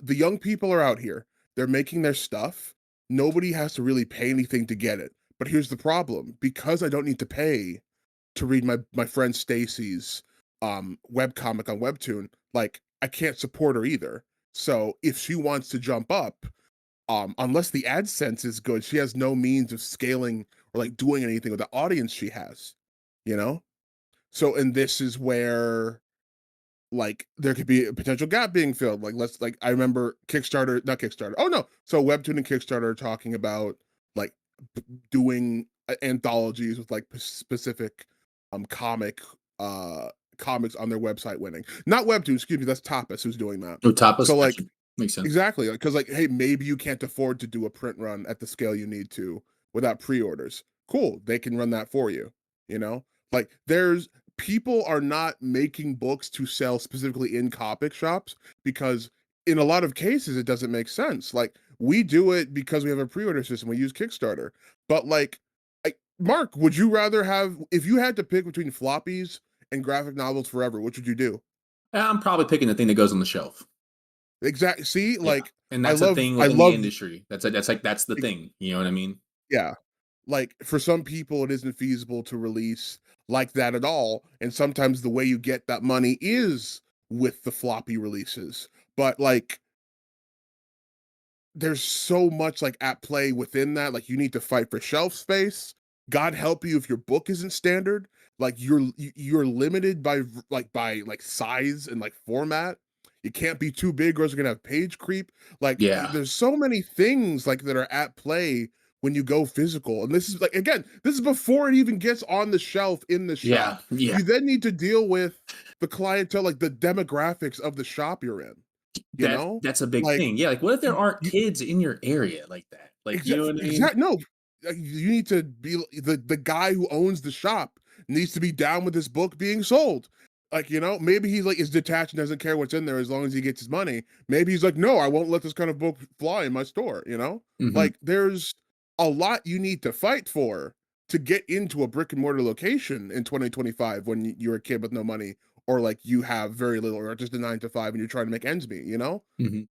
the young people are out here. They're making their stuff. Nobody has to really pay anything to get it. But here's the problem: because I don't need to pay to read my friend Stacy's webcomic on Webtoon, like I can't support her either. So if she wants to jump up, unless the AdSense is good, she has no means of scaling or like doing anything with the audience she has, you know? So and this is where like there could be a potential gap being filled. Like let's like I remember Kickstarter, not Kickstarter. Oh no. So Webtoon and Kickstarter are talking about like doing anthologies with like specific comic uh comics on their website winning. Not Webtoon, excuse me, that's Tapas who's doing that. Oh, tapas, So like gotcha. Makes sense. exactly, because like, hey, maybe you can't afford to do a print run at the scale you need to without pre-orders. Cool, they can run that for you. You know, like there's people are not making books to sell specifically in comic shops because in a lot of cases it doesn't make sense. Like we do it because we have a pre-order system. We use Kickstarter, but like, Mark, would you rather have if you had to pick between floppies and graphic novels forever? Which would you do? I'm probably picking the thing that goes on the shelf. Exactly. See, Yeah, like and that's a thing I within the love industry. That's the thing. You know what I mean? yeah. Like for some people it isn't feasible to release like that at all, and sometimes the way you get that money is with the floppy releases. But like there's so much like at play within that. Like you need to fight for shelf space. God help you if your book isn't standard. Like you're limited by by size and like format. You can't be too big or else you're gonna have page creep. Like Yeah, there's so many things like that are at play when you go physical. And this is like again, this is before it even gets on the shelf in the yeah, shop. yeah. You then need to deal with the clientele, like the demographics of the shop you're in. You know? That's a big Like thing. Yeah, like what if there aren't you, kids in your area like that? Like, you know what I mean? Exact no, you need to be the guy who owns the shop needs to be down with this book being sold. Like, you know, maybe he's like is detached and doesn't care what's in there as long as he gets his money. Maybe he's like, no, I won't let this kind of book fly in my store, you know? Mhm. Like there's a lot you need to fight for to get into a brick and mortar location in 2025 when you're a kid with no money or like you have very little or just a 9 to 5 and you're trying to make ends meet, you know? Mhm.